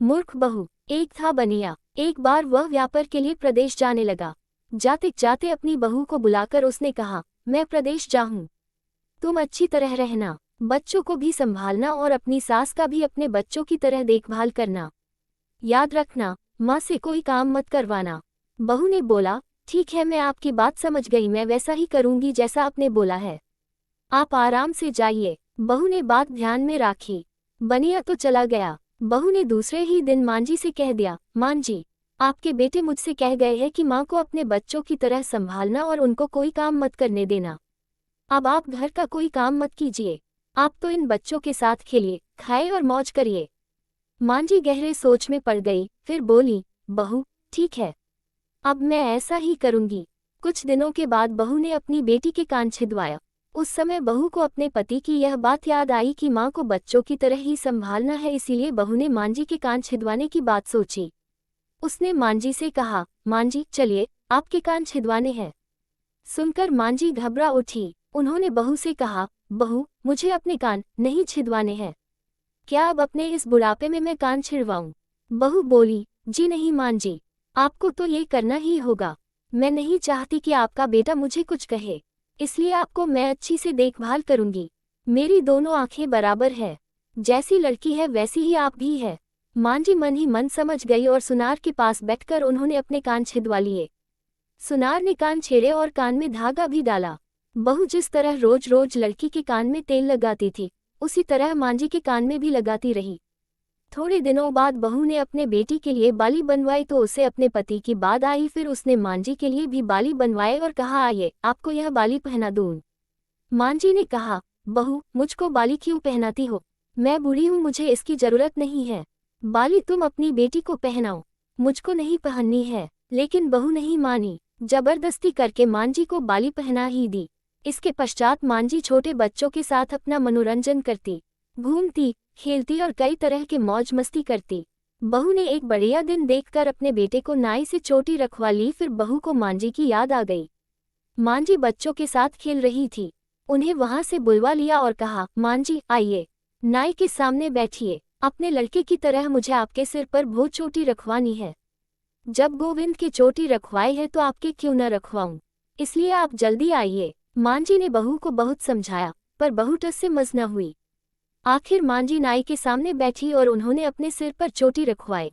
मूर्ख बहू। एक था बनिया। एक बार वह व्यापार के लिए प्रदेश जाने लगा। जाते जाते अपनी बहू को बुलाकर उसने कहा, मैं प्रदेश जाऊं, तुम अच्छी तरह रहना, बच्चों को भी संभालना और अपनी सास का भी अपने बच्चों की तरह देखभाल करना। याद रखना, माँ से कोई काम मत करवाना। बहू ने बोला, ठीक है, मैं आपकी बात समझ गई, मैं वैसा ही करूंगी जैसा आपने बोला है। आप आराम से जाइए। बहू ने बात ध्यान में राखी। बनिया तो चला गया। बहू ने दूसरे ही दिन मांझी से कह दिया, मांझी, आपके बेटे मुझसे कह गए हैं कि माँ को अपने बच्चों की तरह संभालना और उनको कोई काम मत करने देना। अब आप घर का कोई काम मत कीजिए, आप तो इन बच्चों के साथ खेलिए, खाए और मौज करिए। मांझी गहरे सोच में पड़ गई, फिर बोली, बहू, ठीक है, अब मैं ऐसा ही करूंगी। कुछ दिनों के बाद बहू ने अपनी बेटी के कान छिदवाया। उस समय बहू को अपने पति की यह बात याद आई कि माँ को बच्चों की तरह ही संभालना है, इसीलिए बहू ने मांझी के कान छिदवाने की बात सोची। उसने मांझी से कहा, मांझी, चलिए, आपके कान छिदवाने हैं। सुनकर मांझी घबरा उठी। उन्होंने बहू से कहा, बहू, मुझे अपने कान नहीं छिदवाने हैं, क्या अब अपने इस बुढ़ापे में मैं कान छिड़वाऊं? बहू बोली, जी नहीं मांझी, आपको तो ये करना ही होगा। मैं नहीं चाहती कि आपका बेटा मुझे कुछ कहे, इसलिए आपको मैं अच्छी से देखभाल करूंगी। मेरी दोनों आंखें बराबर है, जैसी लड़की है वैसी ही आप भी है। मांझी मन ही मन समझ गई और सुनार के पास बैठकर उन्होंने अपने कान छिदवा लिए। सुनार ने कान छेड़े और कान में धागा भी डाला। बहू जिस तरह रोज रोज लड़की के कान में तेल लगाती थी, उसी तरह मांझी के कान में भी लगाती रही। थोड़े दिनों बाद बहू ने अपने बेटी के लिए बाली बनवाई तो उसे अपने पति की बात आई। फिर उसने मांझी के लिए भी बाली बनवाए और कहा, आइए, आपको यह बाली पहना दूं। मांझी ने कहा, बहू, मुझको बाली क्यों पहनाती हो? मैं बूढ़ी हूँ, मुझे इसकी जरूरत नहीं है। बाली तुम अपनी बेटी को पहनाओ, मुझको नहीं पहननी है। लेकिन बहू नहीं मानी, जबरदस्ती करके मांझी को बाली पहना ही दी। इसके पश्चात मांझी छोटे बच्चों के साथ अपना मनोरंजन करती, घूमती, खेलती और कई तरह के मौज मस्ती करती। बहू ने एक बढ़िया दिन देखकर अपने बेटे को नाई से चोटी रखवा ली। फिर बहू को मांझी की याद आ गई। मांझी बच्चों के साथ खेल रही थी, उन्हें वहां से बुलवा लिया और कहा, मांझी, आइए, नाई के सामने बैठिए, अपने लड़के की तरह मुझे आपके सिर पर भोज चोटी रखवानी है। जब गोविंद की चोटी रखवाई है तो आपके क्यों न रखवाऊं, इसलिए आप जल्दी आइए। मांझी ने बहू को बहुत समझाया, पर बहू टस से मस न हुई। आखिर मांझी नाई के सामने बैठी और उन्होंने अपने सिर पर चोटी रखवाई।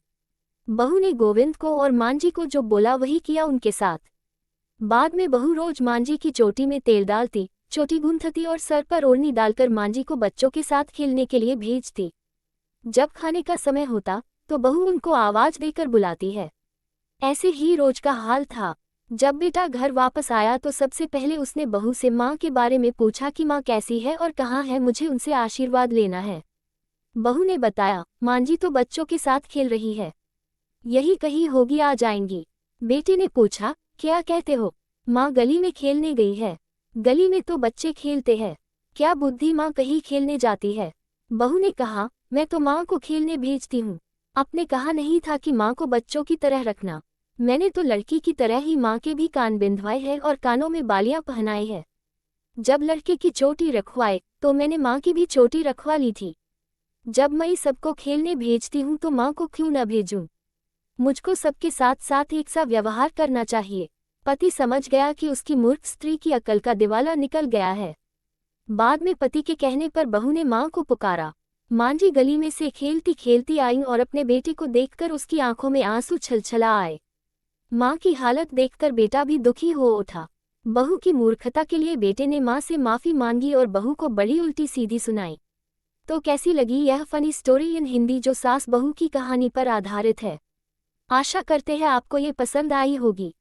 बहू ने गोविंद को और मांझी को जो बोला वही किया उनके साथ। बाद में बहू रोज मांझी की चोटी में तेल डालती, चोटी गूंथती और सर पर ओढ़नी डालकर मांझी को बच्चों के साथ खेलने के लिए भेजती। जब खाने का समय होता तो बहू उनको आवाज देकर बुलाती है। ऐसे ही रोज का हाल था। जब बेटा घर वापस आया तो सबसे पहले उसने बहू से माँ के बारे में पूछा कि माँ कैसी है और कहाँ है, मुझे उनसे आशीर्वाद लेना है। बहू ने बताया, मांझी तो बच्चों के साथ खेल रही है, यही कहीं होगी, आ जाएंगी। बेटे ने पूछा, क्या कहते हो? माँ गली में खेलने गई है। गली में तो बच्चे खेलते हैं, क्या बुद्धि माँ कहीं खेलने जाती है? बहू ने कहा, मैं तो माँ को खेलने भेजती हूँ, आपने कहा नहीं था कि माँ को बच्चों की तरह रखना। मैंने तो लड़की की तरह ही माँ के भी कान बिंधवाए हैं और कानों में बालियां पहनाई है। जब लड़के की चोटी रखवाए तो मैंने माँ की भी चोटी रखवा ली थी। जब मैं सबको खेलने भेजती हूँ तो माँ को क्यों न भेजूं? मुझको सबके साथ साथ एक सा व्यवहार करना चाहिए। पति समझ गया कि उसकी मूर्ख स्त्री की अकल का दिवाला निकल गया है। बाद में पति के कहने पर बहू ने माँ को पुकारा। मांझी गली में से खेलती खेलती आई और अपने बेटे को देखकर उसकी आंखों में आंसू छलछला आए। माँ की हालत देखकर बेटा भी दुखी हो उठा। बहू की मूर्खता के लिए बेटे ने माँ से माफी मांगी और बहू को बड़ी उल्टी सीधी सुनाई। तो कैसी लगी यह फनी स्टोरी इन हिंदी जो सास बहू की कहानी पर आधारित है? आशा करते हैं आपको ये पसंद आई होगी।